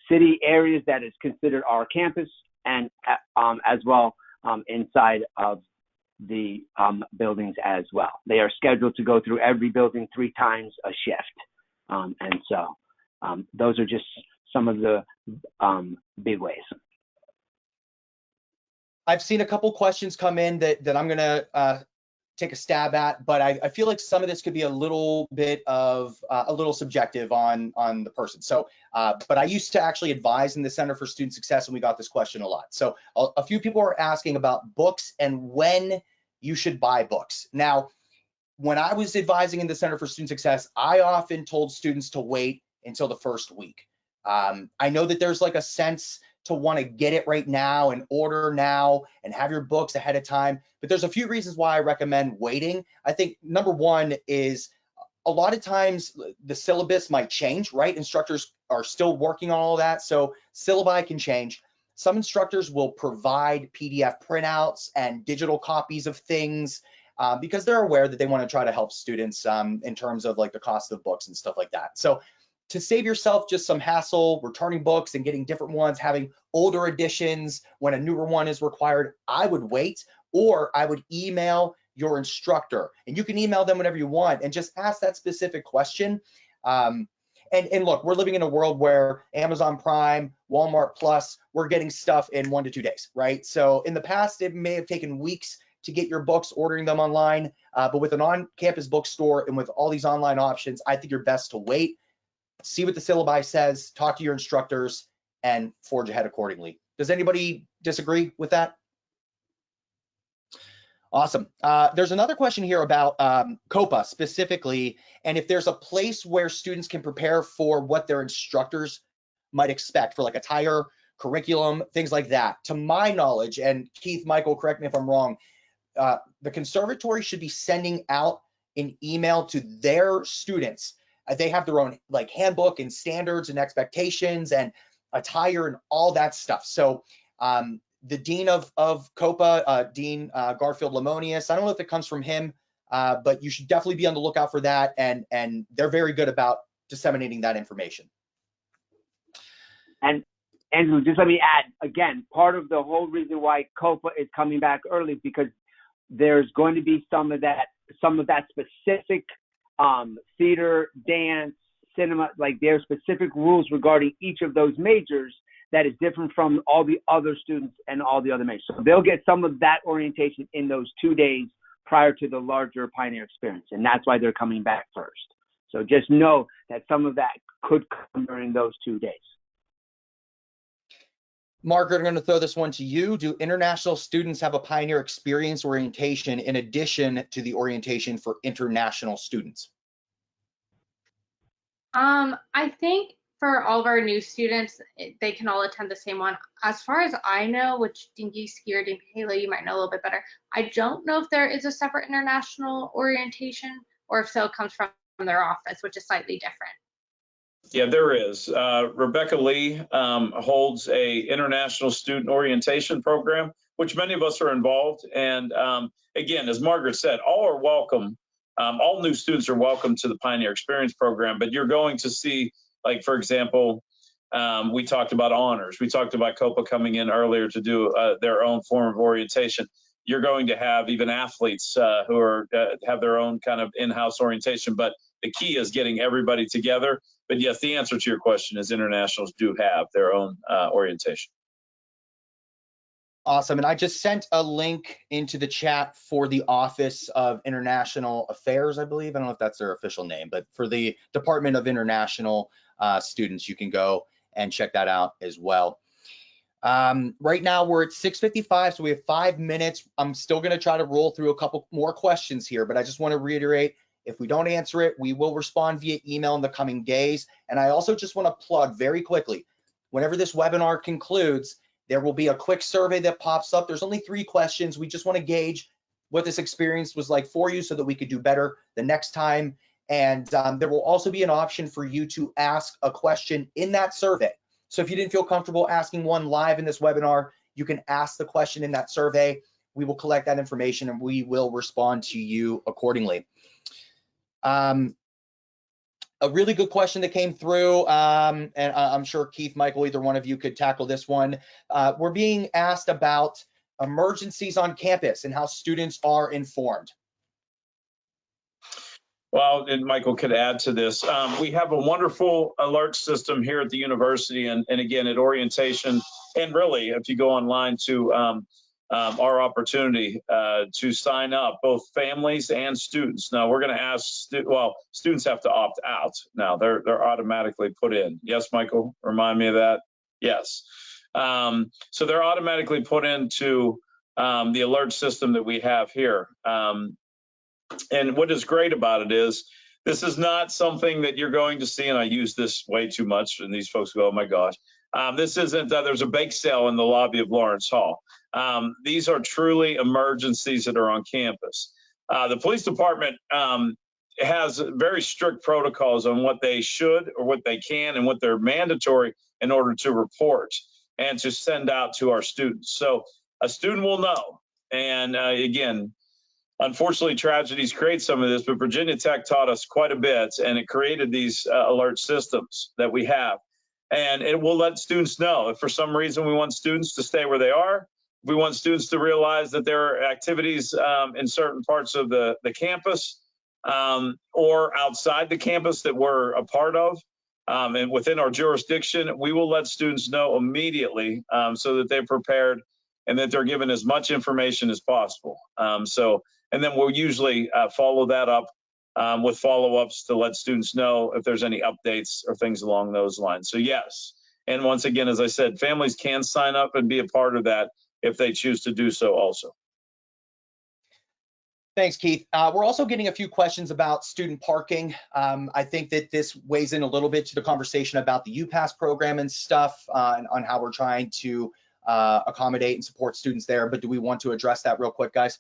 city areas that is considered our campus, and as well inside of the buildings as well. They are scheduled to go through every building 3 times a shift. And so those are just some of the big ways.
I've seen a couple questions come in that I'm gonna take a stab at, but I feel like some of this could be a little bit of a little subjective on the person. So, but I used to actually advise in the Center for Student Success, and we got this question a lot. So a few people are asking about books and when you should buy books. Now, when I was advising in the Center for Student Success, I often told students to wait until the first week. I know that there's like a sense to want to get it right now and order now and have your books ahead of time. But there's a few reasons why I recommend waiting. I think number one is a lot of times the syllabus might change, right? Instructors are still working on all that, so syllabi can change. Some instructors will provide PDF printouts and digital copies of things because they're aware that they want to try to help students in terms of like the cost of books and stuff like that. So to save yourself just some hassle, returning books and getting different ones, having older editions when a newer one is required, I would wait, or I would email your instructor. And you can email them whenever you want and just ask that specific question. And look, we're living in a world where Amazon Prime, Walmart Plus, we're getting stuff in 1 to 2 days, right? So in the past, it may have taken weeks to get your books, ordering them online, but with an on-campus bookstore and with all these online options, I think you're best to wait. See what the syllabi says, talk to your instructors, and forge ahead accordingly. Does anybody disagree with that? Awesome. There's another question here about COPA specifically, and if there's a place where students can prepare for what their instructors might expect for like attire, curriculum, things like that. To my knowledge, and Keith, Michael, correct me if I'm wrong, the conservatory should be sending out an email to their students. They have their own like handbook and standards and expectations and attire and all that stuff. So the dean of COPA, Dean Garfield Lemonius, I don't know if it comes from him, but you should definitely be on the lookout for that. And they're very good about disseminating that information.
And Angelo, just let me add, again, part of the whole reason why COPA is coming back early is because there's going to be some of that specific theater, dance, cinema, like there are specific rules regarding each of those majors that is different from all the other students and all the other majors. So they'll get some of that orientation in those 2 days prior to the larger Pioneer experience. And that's why they're coming back first. So just know that some of that could come during those 2 days.
Margaret, I'm going to throw this one to you. Do international students have a Pioneer experience orientation in addition to the orientation for international students?
I think for all of our new students, they can all attend the same one. As far as I know, which Dean Gieseke or Dean Paylo, you might know a little bit better, I don't know if there is a separate international orientation, or if so, it comes from their office, which is slightly different.
Yeah, there is. Rebecca Lee holds a international student orientation program, which many of us are involved. And again, as Margaret said, all are welcome. All new students are welcome to the Pioneer Experience program, but you're going to see, like, for example, we talked about honors. We talked about COPA coming in earlier to do their own form of orientation. You're going to have even athletes who are have their own kind of in-house orientation, but the key is getting everybody together. But yes, the answer to your question is internationals do have their own orientation.
Awesome. And I just sent a link into the chat for the Office of International Affairs, I believe. I don't know if that's their official name, but for the Department of International Students, you can go and check that out as well. Right now we're at 6:55, so we have 5 minutes. I'm still going to try to roll through a couple more questions here, but I just want to reiterate, if we don't answer it, we will respond via email in the coming days. And I also just want to plug very quickly, whenever this webinar concludes, there will be a quick survey that pops up. There's only 3 questions. We just want to gauge what this experience was like for you so that we could do better the next time. And there will also be an option for you to ask a question in that survey. So if you didn't feel comfortable asking one live in this webinar, you can ask the question in that survey. We will collect that information and we will respond to you accordingly. A really good question that came through, and I'm sure Keith, Michael, either one of you could tackle this one. We're being asked about emergencies on campus and how students are informed.
Well, and Michael could add to this. We have a wonderful alert system here at the university, and again, at orientation, and really, if you go online to our opportunity to sign up, both families and students. Now we're going to ask, students have to opt out. Now they're automatically put in. Yes, Michael, remind me of that. Yes. So they're automatically put into the alert system that we have here. And what is great about it is this is not something that you're going to see, and I use this way too much, and these folks go, oh my gosh. This isn't, there's a bake sale in the lobby of Lawrence Hall. These are truly emergencies that are on campus. The police department has very strict protocols on what they should or what they can and what they're mandatory in order to report and to send out to our students. So a student will know. And again, unfortunately, tragedies create some of this, but Virginia Tech taught us quite a bit, and it created these alert systems that we have. And it will let students know if for some reason we want students to stay where they are, we want students to realize that there are activities in certain parts of the campus or outside the campus that we're a part of and within our jurisdiction, we will let students know immediately so that they're prepared and that they're given as much information as possible. And then we'll usually follow that up with follow-ups to let students know if there's any updates or things along those lines. So yes, and once again, as I said, families can sign up and be a part of that if they choose to do so also.
Thanks, Keith. We're also getting a few questions about student parking. I think that this weighs in a little bit to the conversation about the UPass program and stuff on how we're trying to accommodate and support students there. But do we want to address that real quick, guys?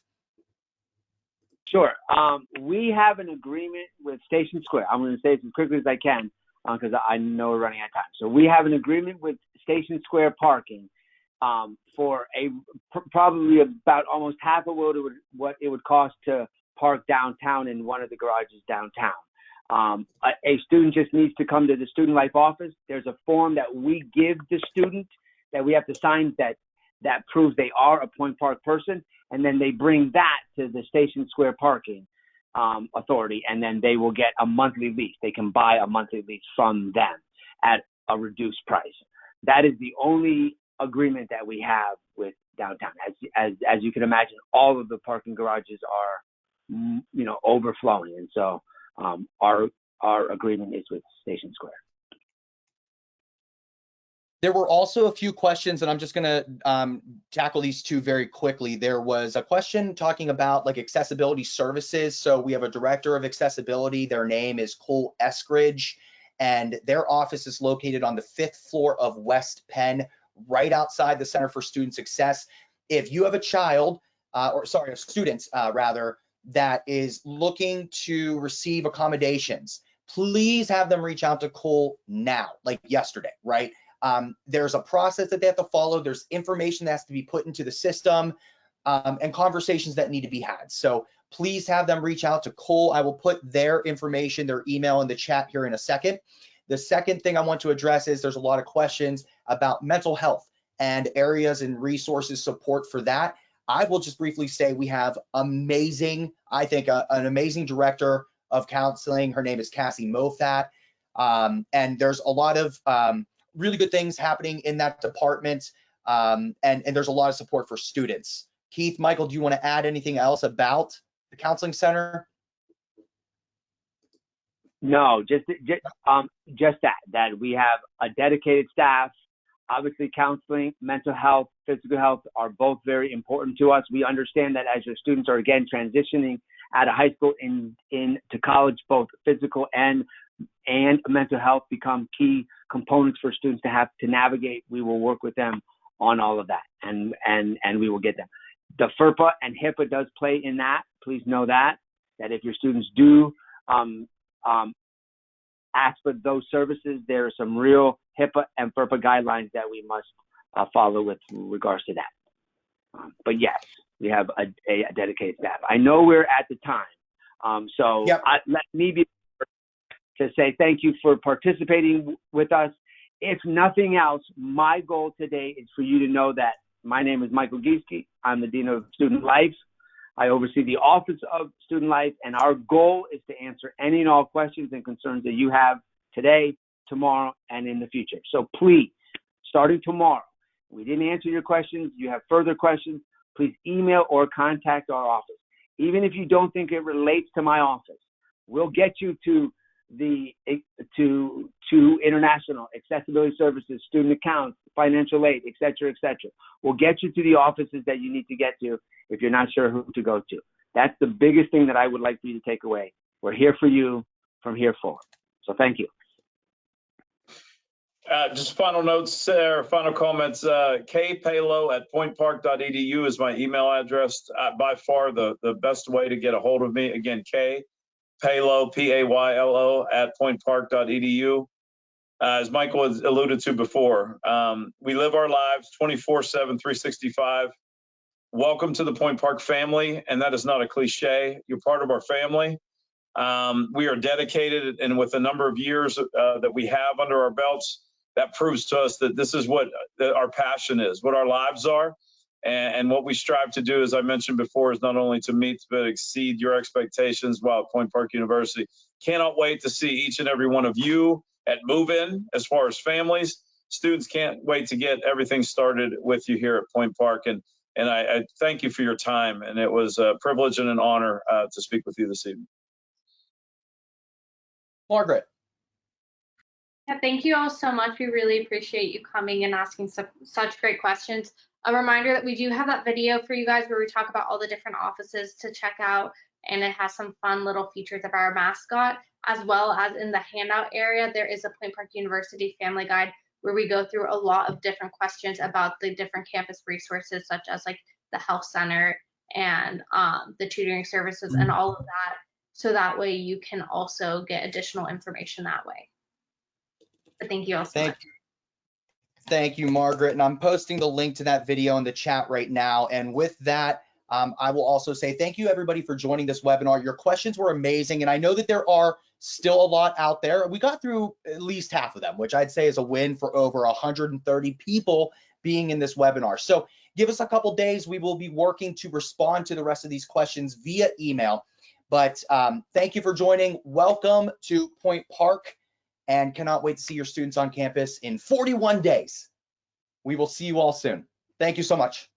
Sure. We have an agreement with Station Square. I'm going to say it as quickly as I can because I know we're running out of time. So we have an agreement with Station Square Parking for probably about almost half of what it would cost to park downtown in one of the garages downtown. A student just needs to come to the Student Life office. There's a form that we give the student that we have to sign that proves they are a Point Park person, and then they bring that to the Station Square Parking Authority, and then they will get a monthly lease. They can buy a monthly lease from them at a reduced price. That is the only agreement that we have with downtown. As you can imagine, all of the parking garages are, overflowing, and so our agreement is with Station Square.
There were also a few questions, and I'm just going to tackle these two very quickly. There was a question talking about like accessibility services. So we have a director of accessibility. Their name is Cole Eskridge, and their office is located on the 5th floor of West Penn, right outside the Center for Student Success. If you have a child, a student rather, that is looking to receive accommodations, please have them reach out to Cole now, like yesterday, right? There's a process that they have to follow. There's information that has to be put into the system and conversations that need to be had. So please have them reach out to Cole. I will put their information, their email in the chat here in a second. The second thing I want to address is there's a lot of questions about mental health and areas and resources support for that. I will just briefly say we have amazing, I think an amazing director of counseling. Her name is Cassie Mofat. And there's a lot of really good things happening in that department, and there's a lot of support for students. Keith, Michael, do you want to add anything else about the counseling center?
No, just that we have a dedicated staff. Obviously, counseling, mental health, physical health are both very important to us. We understand that as your students are again transitioning out of high school into college, both physical and mental health become key components for students to have to navigate. We will work with them on all of that, and we will get them. The FERPA and HIPAA does play in that. Please know that if your students do ask for those services, there are some real HIPAA and FERPA guidelines that we must follow with regards to that. But yes, we have a dedicated staff. I know we're at the time, so yep. Let me be to say thank you for participating with us. If nothing else, my goal today is for you to know that my name is Michael Gieseke. I'm the Dean of Student Life. I oversee the Office of Student Life, and our goal is to answer any and all questions and concerns that you have today, tomorrow, and in the future. So please, starting tomorrow, we didn't answer your questions, you have further questions, please email or contact our office. Even if you don't think it relates to my office, we'll get you to international accessibility services, student accounts, financial aid, et cetera, et cetera. We'll get you to the offices that you need to get to if you're not sure who to go to. That's the biggest thing that I would like for you to take away. We're here for you from here forward. So thank you.
Just final notes or final comments. kpaylo@pointpark.edu is my email address. By far the best way to get a hold of me. Again, Paylo, Paylo @pointpark.edu. As Michael has alluded to before, we live our lives 24/7, 365. Welcome to the Point Park family, and that is not a cliche. You're part of our family. We are dedicated, and with the number of years that we have under our belts, that proves to us that this is what our passion is, what our lives are, and what we strive to do, as I mentioned before, is not only to meet but exceed your expectations while at Point Park University. Cannot wait to see each and every one of you at move-in as far as families. Students can't wait to get everything started with you here at Point Park, and I thank you for your time, and it was a privilege and an honor to speak with you this evening.
Margaret.
Yeah, thank you all so much. We really appreciate you coming and asking such great questions. A reminder that we do have that video for you guys where we talk about all the different offices to check out, and it has some fun little features of our mascot, as well as in the handout area, there is a Point Park University family guide where we go through a lot of different questions about the different campus resources, such as like the health center and the tutoring services and all of that. So that way you can also get additional information that way. But thank you all so much.
Thank you, Margaret. And I'm posting the link to that video in the chat right now. And with that, I will also say thank you, everybody, for joining this webinar. Your questions were amazing. And I know that there are still a lot out there. We got through at least half of them, which I'd say is a win for over 130 people being in this webinar. So give us a couple days. We will be working to respond to the rest of these questions via email. But thank you for joining. Welcome to Point Park, and cannot wait to see your students on campus in 41 days. We will see you all soon. Thank you so much.